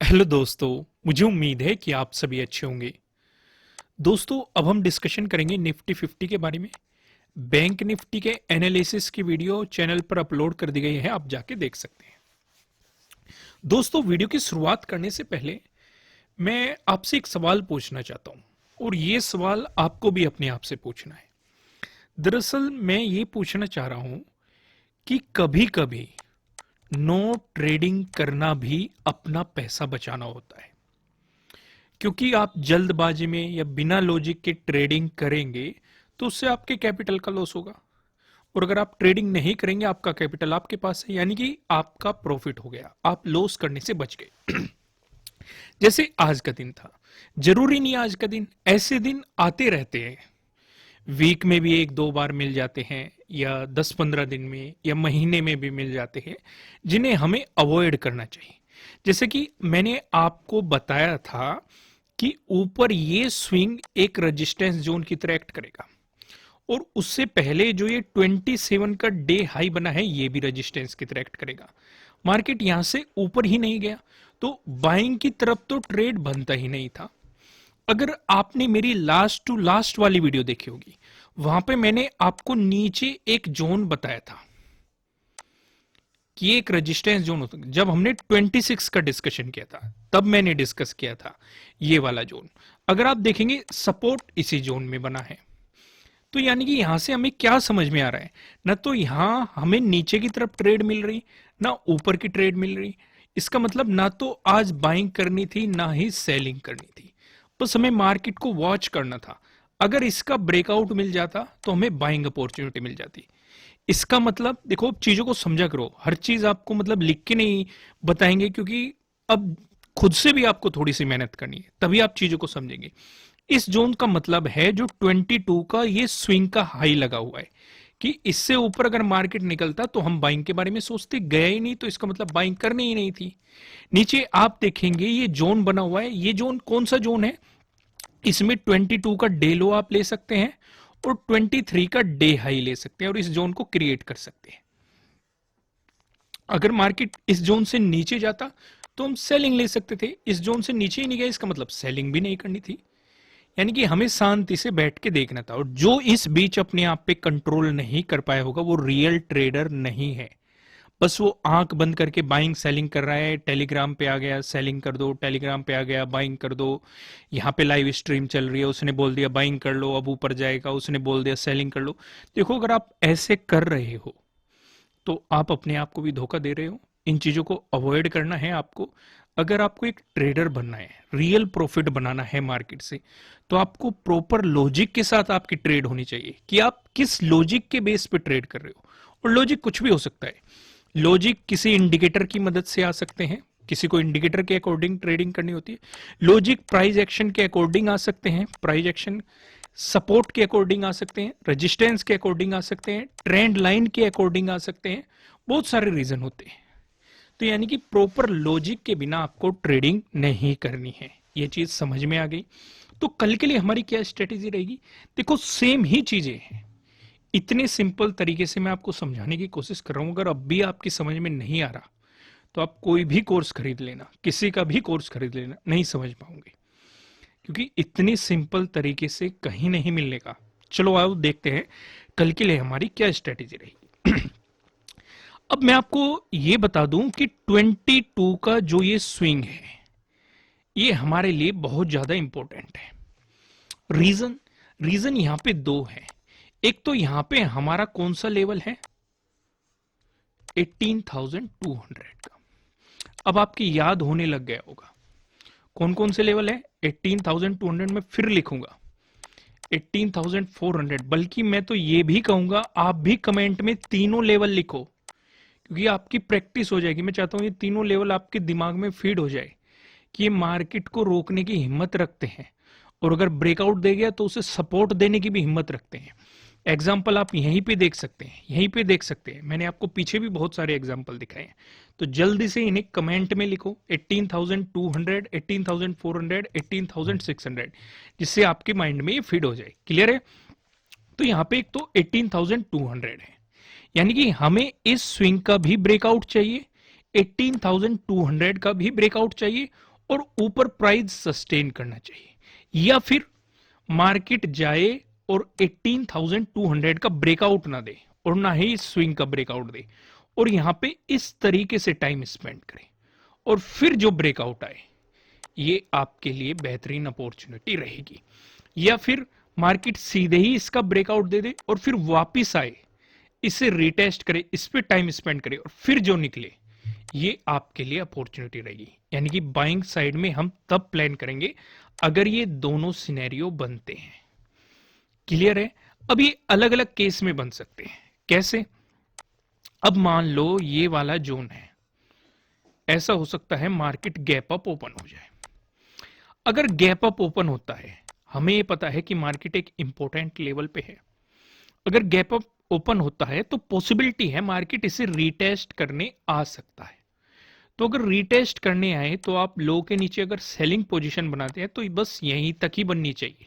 Hello दोस्तों। मुझे उम्मीद है कि आप सभी अच्छे होंगे। दोस्तों, अब हम डिस्कशन करेंगे निफ्टी 50 के बारे में। बैंक निफ्टी के एनालिसिस की वीडियो चैनल पर अपलोड कर दी गई है, आप जाके देख सकते हैं। दोस्तों, वीडियो की शुरुआत करने से पहले मैं आपसे एक सवाल पूछना चाहता हूं, और ये सवाल आपको भी अपने आप से पूछना है। दरअसल मैं ये पूछना चाह रहा हूं कि कभी कभी नो ट्रेडिंग करना भी अपना पैसा बचाना होता है, क्योंकि आप जल्दबाजी में या बिना लॉजिक के ट्रेडिंग करेंगे तो उससे आपके कैपिटल का लॉस होगा। और अगर आप ट्रेडिंग नहीं करेंगे, आपका कैपिटल आपके पास है, यानी कि आपका प्रॉफिट हो गया, आप लॉस करने से बच गए। जैसे आज का दिन था, जरूरी नहीं आज का दिन, ऐसे दिन आते रहते हैं। वीक में भी एक दो बार मिल जाते हैं, या 10-15 दिन में या महीने में भी मिल जाते हैं, जिन्हें हमें अवॉइड करना चाहिए। जैसे कि मैंने आपको बताया था कि ऊपर ये स्विंग एक रेजिस्टेंस जोन की तरह एक्ट करेगा, और उससे पहले जो ये 27 का डे हाई बना है, ये भी रेजिस्टेंस की तरह एक्ट करेगा। मार्केट यहां से ऊपर ही नहीं गया, तो बाइंग की तरफ तो ट्रेड बनता ही नहीं था। अगर आपने मेरी लास्ट टू लास्ट वाली वीडियो देखी होगी, वहां पे मैंने आपको नीचे एक जोन बताया था कि एक रेजिस्टेंस जोन होता है। जब हमने 26 का डिस्कशन किया था, तब मैंने डिस्कस किया था ये वाला जोन। अगर आप देखेंगे, सपोर्ट इसी जोन में बना है। तो यानी कि यहां से हमें क्या समझ में आ रहा है, ना तो यहां हमें नीचे की तरफ ट्रेड मिल रही, ना ऊपर की ट्रेड मिल रही। इसका मतलब ना तो आज बाइंग करनी थी, ना ही सेलिंग करनी थी। बस हमें मार्केट को वॉच करना था। अगर इसका ब्रेकआउट मिल जाता तो हमें बाइंग अपॉर्चुनिटी मिल जाती। इसका मतलब देखो, चीजों को समझा करो। हर चीज आपको मतलब लिख के नहीं बताएंगे, क्योंकि अब खुद से भी आपको थोड़ी सी मेहनत करनी है, तभी आप चीजों को समझेंगे। इस जोन का मतलब है जो 22 का ये स्विंग का हाई लगा हुआ है, कि इससे ऊपर अगर मार्केट निकलता तो हम बाइंग के बारे में सोचते, गया ही नहीं, तो इसका मतलब बाइंग करनी ही नहीं थी। नीचे आप देखेंगे ये जोन बना हुआ है। ये जोन कौन सा जोन है? इसमें 22 का डे लो आप ले सकते हैं, और 23 का डे हाई ले सकते हैं, और इस जोन को क्रिएट कर सकते हैं। अगर मार्केट इस जोन से नीचे जाता तो हम सेलिंग ले सकते थे। इस जोन से नीचे ही नहीं गया, इसका मतलब सेलिंग भी नहीं करनी थी। यानी कि हमें शांति से बैठ के देखना था। और जो इस बीच अपने आप पे कंट्रोल नहीं कर पाया होगा, वो रियल ट्रेडर नहीं है। बस वो आंख बंद करके बाइंग सेलिंग कर रहा है। टेलीग्राम पे आ गया, सेलिंग कर दो, टेलीग्राम पे आ गया, बाइंग कर दो। यहाँ पे लाइव स्ट्रीम चल रही है, उसने बोल दिया बाइंग कर लो, अब ऊपर जाएगा, उसने बोल दिया सेलिंग कर लो। देखो, अगर आप ऐसे कर रहे हो तो आप अपने आप को भी धोखा दे रहे हो। इन चीजों को अवॉइड करना है आपको। अगर आपको एक ट्रेडर बनना है, रियल प्रॉफिट बनाना है मार्केट से, तो आपको प्रॉपर लॉजिक के साथ आपकी ट्रेड होनी चाहिए, कि आप किस लॉजिक के बेस पे ट्रेड कर रहे हो। और लॉजिक कुछ भी हो सकता है। लॉजिक किसी इंडिकेटर की मदद से आ सकते हैं, किसी को इंडिकेटर के अकॉर्डिंग ट्रेडिंग करनी होती है। लॉजिक प्राइस एक्शन के अकॉर्डिंग आ सकते हैं, प्राइस एक्शन सपोर्ट के अकॉर्डिंग आ सकते हैं, रेजिस्टेंस के अकॉर्डिंग आ सकते हैं, ट्रेंड लाइन के अकॉर्डिंग आ सकते हैं। बहुत सारे रीजन होते हैं। तो यानी कि प्रॉपर लॉजिक के बिना आपको ट्रेडिंग नहीं करनी है। ये चीज समझ में आ गई? तो कल के लिए हमारी क्या स्ट्रेटेजी रहेगी? देखो, सेम ही चीजें हैं। इतने सिंपल तरीके से मैं आपको समझाने की कोशिश कर रहा हूं। अगर अब भी आपकी समझ में नहीं आ रहा, तो आप कोई भी कोर्स खरीद लेना, किसी का भी कोर्स खरीद लेना, नहीं समझ पाओगे, क्योंकि इतनी सिंपल तरीके से कहीं नहीं मिलने का। चलो आओ देखते हैं कल के लिए हमारी क्या स्ट्रेटेजी रहेगी। अब मैं आपको ये बता दूं कि 22 का जो ये स्विंग है, ये हमारे लिए बहुत ज्यादा इंपॉर्टेंट है। रीजन रीजन यहां पे दो है। एक तो यहां पे हमारा कौन सा लेवल है? 18,200 का। अब आपकी याद होने लग गया होगा कौन कौन से लेवल है। 18,200 में फिर लिखूंगा 18,400, बल्कि मैं तो ये भी कहूंगा आप भी कमेंट में तीनों लेवल लिखो, क्योंकि आपकी प्रैक्टिस हो जाएगी। मैं चाहता हूं ये तीनों लेवल आपके दिमाग में फीड हो जाए, कि ये मार्केट को रोकने की हिम्मत रखते हैं, और अगर ब्रेकआउट दे गया तो उसे सपोर्ट देने की भी हिम्मत रखते हैं। एग्जाम्पल आप यहीं पे देख सकते हैं, यहीं पे देख सकते हैं। मैंने आपको पीछे भी बहुत सारे एग्जाम्पल दिखाए हैं। तो जल्दी से इन्हें कमेंट में लिखो, 18,200, 18,400, 18,600, जिससे आपके माइंड में ये फीड हो जाए। क्लियर है? तो यहाँ पे एक तो 18,200 है, यानी कि हमें इस स्विंग का भी ब्रेकआउट चाहिए, 18,200 का भी ब्रेकआउट चाहिए, और ऊपर प्राइस सस्टेन करना चाहिए, या फिर मार्केट जाए और 18,200 का ब्रेकआउट ना दे और ना ही स्विंग का ब्रेकआउट दे और यहां पे इस तरीके से टाइम स्पेंड करे और फिर जो ब्रेकआउट आए, ये आपके लिए बेहतरीन अपॉर्चुनिटी रहेगी। या फिर मार्केट सीधे ही इसका ब्रेकआउट दे दे और फिर वापिस आए, इसे रिटेस्ट करे, इस पे टाइम स्पेंड करे और फिर जो निकले, ये आपके लिए अपॉर्चुनिटी रहेगी। यानी कि बाइंग साइड में हम तब प्लान करेंगे अगर ये दोनों सिनेरियो बनते हैं। क्लियर है? अब ये अलग अलग केस में बन सकते हैं। कैसे? अब मान लो ये वाला जोन है, ऐसा हो सकता है मार्केट गैप अप ओपन हो जाए। अगर गैप अप ओपन होता है, हमें ये पता है कि मार्केट एक इंपॉर्टेंट लेवल पे है। अगर गैप अप ओपन होता है तो पॉसिबिलिटी है मार्केट इसे रीटेस्ट करने आ सकता है। तो अगर रीटेस्ट करने आए तो आप लो के नीचे अगर सेलिंग पोजीशन बनाते हैं तो बस यहीं तक ही बननी चाहिए,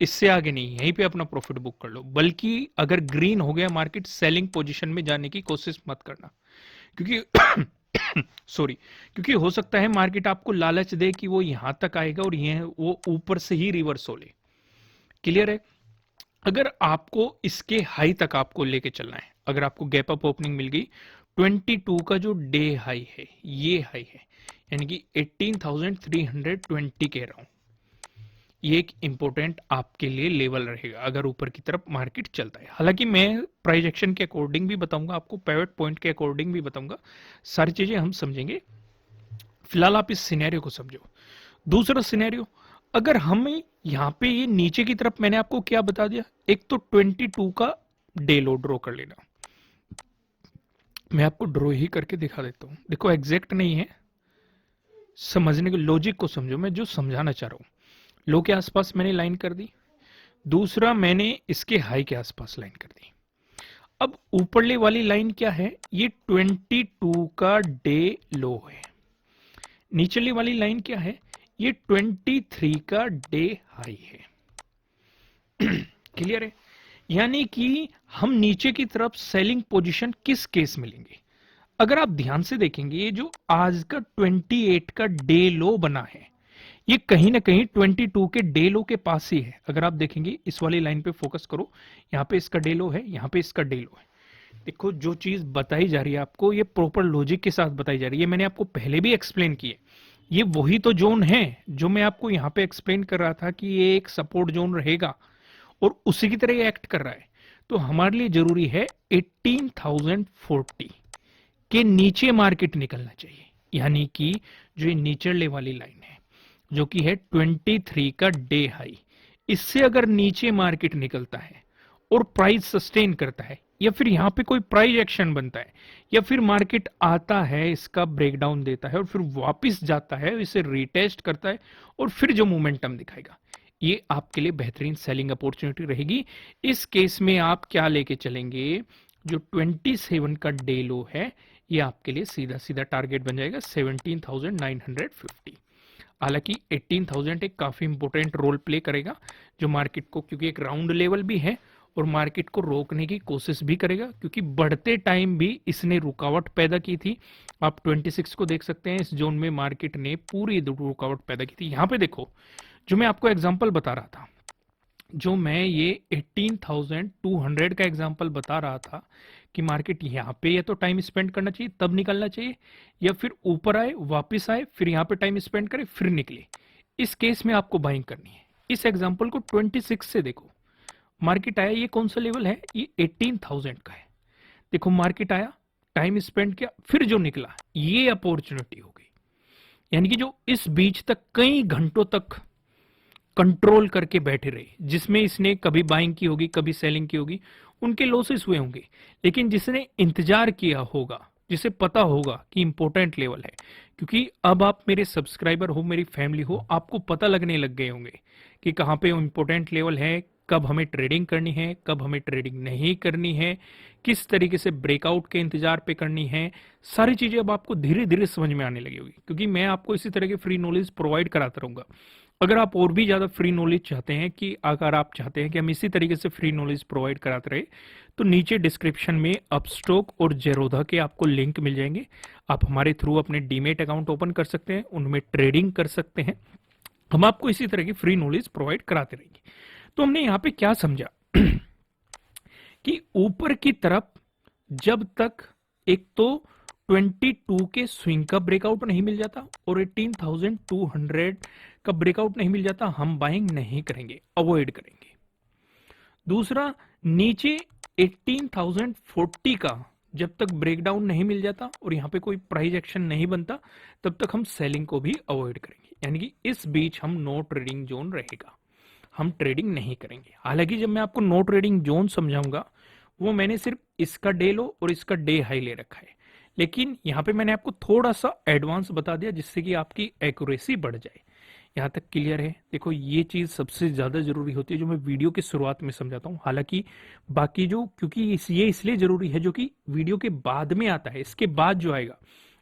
इससे आगे नहीं, यहीं पे अपना प्रॉफिट बुक कर लो। बल्कि अगर ग्रीन हो गया मार्केट, सेलिंग पोजीशन में जाने की कोशिश मत करना, क्योंकि सॉरी, क्योंकि हो सकता है मार्केट आपको लालच दे कि वो यहां तक आएगा और ये वो ऊपर से ही रिवर्स हो ले। क्लियर है? अगर आपको इसके हाई तक आपको लेके चलना है, अगर आपको गैप अप ओपनिंग मिल गई, 22 का जो डे हाई है, ये हाई है, यानी कि 18,320 कह रहा हूं, ये एक इंपॉर्टेंट आपके लिए लेवल रहेगा अगर ऊपर की तरफ मार्केट चलता है। हालांकि मैं प्राइस एक्शन के अकॉर्डिंग भी बताऊंगा आपको, पिवट पॉइंट के अकॉर्डिंग भी बताऊंगा, सारी चीजें हम समझेंगे। फिलहाल आप इस सिनेरियो को समझो। दूसरा सिनेरियो, अगर हमें यहां पे ये नीचे की तरफ, मैंने आपको क्या बता दिया, एक तो 22 का डे लो ड्रॉ कर लेना। मैं आपको ड्रॉ ही करके दिखा देता हूं, देखो एग्जैक्ट नहीं है, समझने के लॉजिक को समझो, मैं जो समझाना चाह रहा हूं। लो के आसपास मैंने लाइन कर दी, दूसरा मैंने इसके हाई के आसपास लाइन कर दी। अब ऊपरले वाली लाइन क्या है, ये 22 का डे लो है। नीचली वाली लाइन क्या है, ये 23 का डे हाई है। क्लियर है? यानी कि हम नीचे की तरफ सेलिंग पोजीशन किस केस में लेंगे? अगर आप ध्यान से देखेंगे, ये जो आज का 28 का डे लो बना है, ये कहीं ना कहीं 22 के डे लो के पास ही है। अगर आप देखेंगे, इस वाली लाइन पे फोकस करो, यहाँ पे इसका डे लो है, यहाँ पे इसका डे लो है। देखो जो चीज बताई जा रही है आपको, ये प्रॉपर लॉजिक के साथ बताई जा रही है। मैंने आपको पहले भी एक्सप्लेन की है, ये वही तो जोन है जो मैं आपको यहाँ पे एक्सप्लेन कर रहा था कि ये एक सपोर्ट जोन रहेगा और उसी की तरह ये एक्ट कर रहा है। तो हमारे लिए जरूरी है 18,040 के नीचे मार्केट निकलना चाहिए, यानी कि जो ये नीचले वाली लाइन है जो कि है 23 का डे हाई, इससे अगर नीचे मार्केट निकलता है और प्राइस सस्टेन करता है, या फिर यहां पे कोई प्राइस एक्शन बनता है, या फिर मार्केट आता है, इसका ब्रेकडाउन देता है और फिर वापस जाता है, इसे रिटेस्ट करता है और फिर जो मोमेंटम दिखाएगा, ये आपके लिए बेहतरीन सेलिंग अपॉर्चुनिटी रहेगी। इस केस में आप क्या लेके चलेंगे, जो 27 का डे लो है, ये आपके लिए सीधा सीधा टारगेट बन जाएगा 17,950। हालांकि 18,000 एक काफी इंपॉर्टेंट रोल प्ले करेगा जो मार्केट को, क्योंकि एक राउंड लेवल भी है और मार्केट को रोकने की कोशिश भी करेगा, क्योंकि बढ़ते टाइम भी इसने रुकावट पैदा की थी। आप 26 को देख सकते हैं, इस जोन में मार्केट ने पूरी रुकावट पैदा की थी। यहां पे देखो, जो मैं आपको एग्जांपल बता रहा था, जो मैं ये 18,200 का एग्जांपल बता रहा था कि मार्केट यहाँ पे या तो टाइम स्पेंड करना चाहिए तब निकलना चाहिए, या फिर ऊपर आए वापस आए फिर यहाँ पे टाइम स्पेंड करे फिर निकले, इस केस में आपको बाइंग करनी है। इस एग्जांपल को 26 से देखो, मार्केट आया, ये कौन सा लेवल है, ये 18,000 का है। देखो मार्केट आया, टाइम स्पेंड किया, फिर जो निकला, ये अपॉर्चुनिटी हो गई। यानी कि जो इस बीच तक कई घंटों तक कंट्रोल करके बैठे रहे, जिसमें इसने कभी बाइंग की होगी कभी सेलिंग की होगी, उनके लॉसेस हुए होंगे। लेकिन जिसने इंतजार किया होगा, जिसे पता होगा कि इंपॉर्टेंट लेवल है, क्योंकि अब आप मेरे सब्सक्राइबर हो, मेरी फैमिली हो, आपको पता लगने लग गए होंगे कि कहाँ पे इंपॉर्टेंट लेवल है, कब हमें ट्रेडिंग करनी है, कब हमें ट्रेडिंग नहीं करनी है, किस तरीके से ब्रेकआउट के इंतजार पे करनी है। सारी चीजें अब आपको धीरे धीरे समझ में आने लगी होगी, क्योंकि मैं आपको इसी तरह के फ्री नॉलेज प्रोवाइड कराता रहूंगा। अगर आप और भी ज़्यादा फ्री नॉलेज चाहते हैं, कि अगर आप चाहते हैं कि हम इसी तरीके से फ्री नॉलेज प्रोवाइड कराते रहे, तो नीचे डिस्क्रिप्शन में अपस्टॉक और जेरोधा के आपको लिंक मिल जाएंगे। आप हमारे थ्रू अपने डीमेट अकाउंट ओपन कर सकते हैं, उनमें ट्रेडिंग कर सकते हैं। हम आपको इसी तरह की फ्री नॉलेज प्रोवाइड कराते रहेंगे। तो हमने यहाँ पे क्या समझा कि ऊपर की तरफ जब तक एक तो 22 के स्विंग का ब्रेकआउट नहीं मिल जाता और 18,200 का ब्रेकआउट नहीं मिल जाता, हम बाइंग नहीं करेंगे, अवॉइड करेंगे। दूसरा, नीचे 18,040 का जब तक ब्रेकडाउन नहीं मिल जाता और यहां पे कोई प्राइस एक्शन नहीं बनता, तब तक हम सेलिंग को भी अवॉइड करेंगे। यानी कि इस बीच हम नो ट्रेडिंग जोन रहेगा, हम ट्रेडिंग नहीं करेंगे। हालांकि जब मैं आपको नो ट्रेडिंग जोन समझाऊंगा, वो मैंने सिर्फ इसका डे लो और इसका डे हाई ले रखा है, लेकिन यहाँ पे मैंने आपको थोड़ा सा एडवांस बता दिया जिससे कि आपकी एक्यूरेसी बढ़ जाए। यहाँ तक क्लियर है? देखो, ये चीज सबसे ज्यादा जरूरी होती है जो मैं वीडियो की शुरुआत में समझाता हूँ। हालांकि बाकी जो, क्योंकि ये इसलिए जरूरी है जो कि वीडियो के बाद में आता है, इसके बाद जो आएगा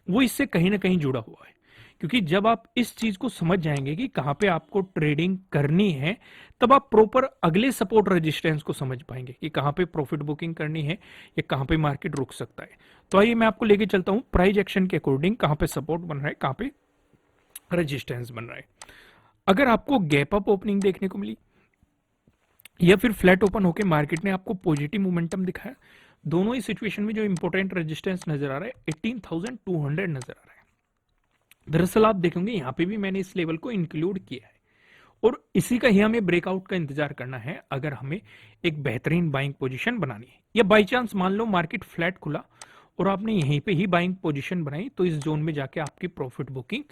वो इससे कहीं ना कहीं जुड़ा हुआ है। क्योंकि जब आप इस चीज को समझ जाएंगे कि कहाँ पे आपको ट्रेडिंग करनी है, तब आप प्रॉपर अगले सपोर्ट रेजिस्टेंस को समझ पाएंगे कि कहाँ पे प्रॉफिट बुकिंग करनी है या कहाँ पे मार्केट रुक सकता है। तो आइए मैं आपको लेके चलता हूँ प्राइस एक्शन के अकॉर्डिंग, कहाँ पे सपोर्ट बन रहा है, कहाँ पे रेजिस्टेंस बन रहा है। अगर आपको गैप अप ओपनिंग देखने को मिली या फिर फ्लैट ओपन होकर मार्केट ने आपको पॉजिटिव मोमेंटम दिखाया, दोनों ही सिचुएशन में जो इंपॉर्टेंट रेजिस्टेंस नजर आ रहा है 18,200 नजर आ रहा है। दरअसल आप देखेंगे यहाँ पे भी मैंने इस लेवल को इंक्लूड किया है और इसी का ही हमें ब्रेकआउट का इंतजार करना है अगर हमें एक बेहतरीन बाइंग पोजीशन बनानी है। या बाई चांस मान लो मार्केट फ्लैट खुला और आपने यहीं पे ही बाइंग पोजीशन बनाई, तो इस जोन में जाके आपकी प्रॉफिट बुकिंग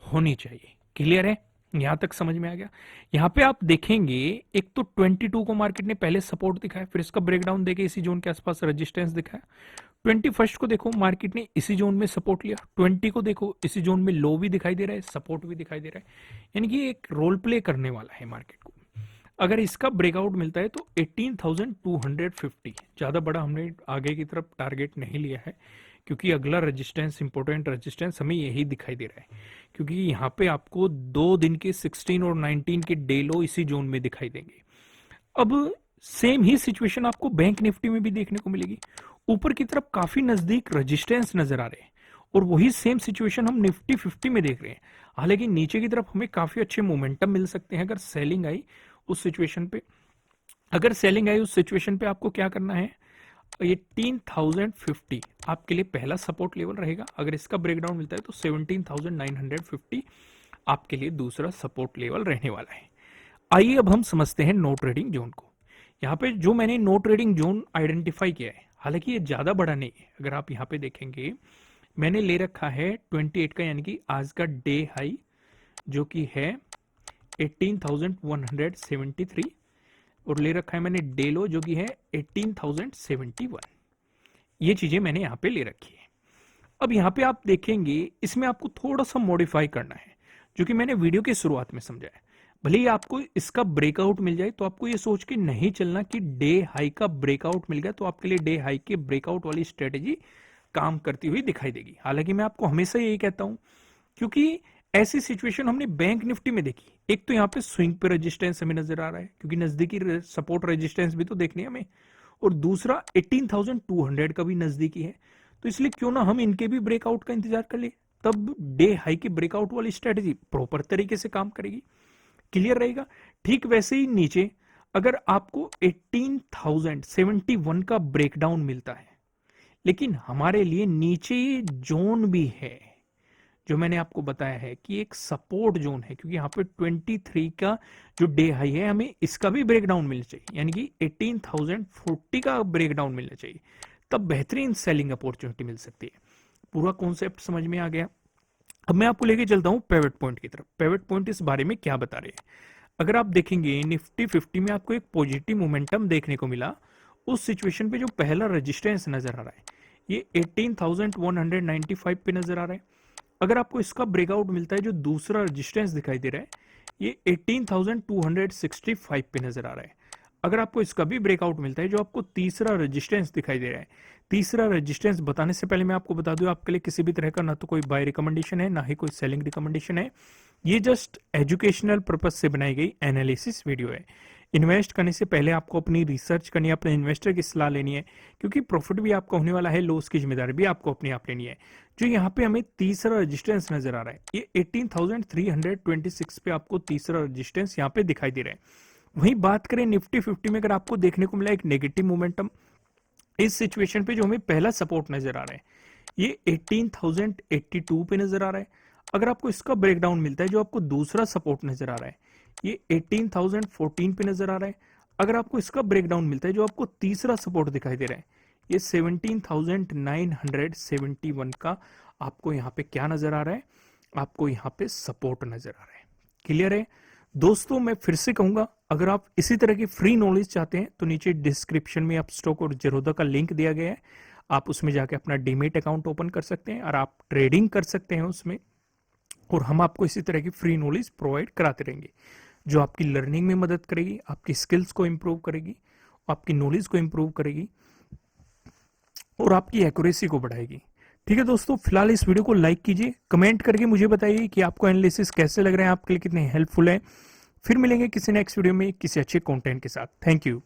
होनी चाहिए। क्लियर है? यहां तक समझ में आ गया? यहां पे आप देखेंगे एक तो 22 को मार्केट ने पहले सपोर्ट दिखाया, फिर इसका ब्रेकडाउन देके इसी जोन के आसपास रेजिस्टेंस दिखाया। 21 को देखो मार्केट ने इसी जोन में सपोर्ट लिया, 20 को देखो इसी जोन में लो भी दिखाई दे रहा है, सपोर्ट भी दिखाई दे रहा है। यानी कि एक रोल प्ले करने वाला है मार्केट को। अगर इसका ब्रेकआउट मिलता है तो 18,250, ज्यादा बड़ा हमने आगे की तरफ टारगेट नहीं लिया है, क्योंकि अगला रेजिस्टेंस, इंपॉर्टेंट रेजिस्टेंस हमें यही दिखाई दे रहा है। क्योंकि यहाँ पे आपको 2 दिन के 16 और 19 के डे लो इसी जोन में दिखाई देंगे। अब सेम ही सिचुएशन आपको बैंक निफ्टी में भी देखने को मिलेगी। ऊपर की तरफ काफी नजदीक रेजिस्टेंस नजर आ रहे हैं और वही सेम सिचुएशन हम निफ्टी 50 में देख रहे हैं। हालांकि नीचे की तरफ हमें काफी अच्छे मोमेंटम मिल सकते हैं अगर सेलिंग आई उस सिचुएशन पे। अगर सेलिंग आई उस सिचुएशन पे आपको क्या करना है, 18,050 आपके लिए पहला सपोर्ट लेवल रहेगा। अगर इसका ब्रेकडाउन मिलता है तो 17,950 आपके लिए दूसरा सपोर्ट लेवल रहने वाला है। आइए अब हम समझते हैं नो ट्रेडिंग जोन को। यहाँ पे जो मैंने नो ट्रेडिंग जोन आइडेंटिफाई किया है, हालांकि ये ज्यादा बड़ा नहीं है। अगर आप यहाँ पे देखेंगे मैंने ले रखा है 28 का, यानी कि आज का डे हाई जो कि है 18,173 और ले रखा है मैंने डे लो जो कि है 18,071। ये चीजें मैंने यहाँ पे ले रखी है। अब यहाँ पे आप देखेंगे इसमें आपको थोड़ा सा मॉडिफाई करना है, जो कि मैंने वीडियो की शुरुआत में समझाया। भले ही आपको इसका ब्रेकआउट मिल जाए तो आपको ये सोच के नहीं चलना कि डे हाई का ब्रेकआउट मिल गया तो आपके लिए डे हाई के ब्रेकआउट वाली स्ट्रेटेजी काम करती हुई दिखाई देगी। हालांकि मैं आपको हमेशा यही कहता हूं, क्योंकि ऐसी सिचुएशन हमने बैंक निफ्टी में देखी। एक तो यहाँ पे स्विंग पे रेजिस्टेंस हमें नजर आ रहा है, क्योंकि नजदीकी सपोर्ट रेजिस्टेंस भी तो देखनी है हमें, और दूसरा 18,200 का भी नजदीकी है। तो इसलिए क्यों ना हम इनके भी ब्रेकआउट का इंतजार कर ले, तब डे हाई की ब्रेकआउट वाली स्ट्रेटेजी प्रॉपर तरीके से काम करेगी। क्लियर रहेगा? ठीक वैसे ही नीचे अगर आपको 18,071 का ब्रेकडाउन मिलता है, लेकिन हमारे लिए नीचे ये जोन भी है जो मैंने आपको बताया है कि एक सपोर्ट जोन है, क्योंकि यहाँ पे 23 का जो डे हाई है हमें इसका भी ब्रेकडाउन मिलना चाहिए, यानी कि 18,040 का ब्रेकडाउन मिलना चाहिए, तब बेहतरीन सेलिंग अपॉर्चुनिटी मिल सकती है। पूरा कॉन्सेप्ट समझ में आ गया? अब मैं आपको लेके चलता हूं पेविट पॉइंट की तरफ। पेविट पॉइंट इस बारे में क्या बता रहे हैं, अगर आप देखेंगे निफ्टी 50 में आपको एक पॉजिटिव मोमेंटम देखने को मिला। उस सिचुएशन पे जो पहला रेजिस्टेंस नजर आ रहा है ये 18,195 पे नजर आ रहा है। अगर आपको इसका ब्रेकआउट मिलता है, जो दूसरा रेजिस्टेंस दिखाई दे रहा है ये 18,265 पे नजर आ रहा है। अगर आपको इसका भी ब्रेकआउट मिलता है, जो आपको तीसरा रेजिस्टेंस दिखाई दे रहा है, तीसरा रेजिस्टेंस बताने से पहले मैं आपको बता दूं, आपके लिए किसी भी तरह का ना तो कोई बाय रिकमेंडेशन है ना ही कोई सेलिंग रिकमेंडेशन है। ये जस्ट एजुकेशनल पर्पज से बनाई गई एनालिसिस वीडियो है। इन्वेस्ट करने से पहले आपको अपनी रिसर्च करनी है, अपने इन्वेस्टर की सलाह लेनी है, क्योंकि प्रॉफिट भी आपका होने वाला है, लॉस की जिम्मेदारी भी आपको अपने आप लेनी है। जो यहाँ पे हमें तीसरा रेजिस्टेंस नजर आ रहा है, ये 18,326 पे आपको तीसरा रेजिस्टेंस यहाँ पे दिखाई दे रहा है। वहीं बात करें निफ्टी 50 में, अगर आपको देखने को मिला एक नेगेटिव मोमेंटम, इस सिचुएशन पे जो हमें पहला सपोर्ट नजर आ रहा है ये 18,082 पे नजर आ रहा है। अगर आपको इसका ब्रेकडाउन मिलता है, जो आपको दूसरा सपोर्ट नजर आ रहा है ये 18,014 पे नजर आ रहा है। अगर आपको इसका ब्रेकडाउन मिलता है, जो आपको तीसरा सपोर्ट दिखाई दे रहा है ये 17,971 का आपको यहाँ पे क्या नजर आ रहा है, आपको यहाँ पे सपोर्ट नजर आ रहा है। क्लियर है दोस्तों? मैं फिर से कहूंगा, अगर आप इसी तरह की फ्री नॉलेज चाहते हैं तो नीचे डिस्क्रिप्शन में आप स्टॉक और जेरोदा का लिंक दिया गया है, आप उसमें जाके अपना डीमेट अकाउंट ओपन कर सकते हैं और आप ट्रेडिंग कर सकते हैं उसमें, और हम आपको इसी तरह की फ्री नॉलेज प्रोवाइड कराते रहेंगे जो आपकी लर्निंग में मदद करेगी, आपकी स्किल्स को इंप्रूव करेगी, आपकी नॉलेज को इंप्रूव करेगी और आपकी एक्यूरेसी को बढ़ाएगी। ठीक है दोस्तों, फिलहाल इस वीडियो को लाइक कीजिए, कमेंट करके मुझे बताइए कि आपको एनालिसिस कैसे लग रहे हैं, आपके लिए कितने हेल्पफुल है। फिर मिलेंगे किसी नेक्स्ट वीडियो में किसी अच्छे कंटेंट के साथ। Thank you.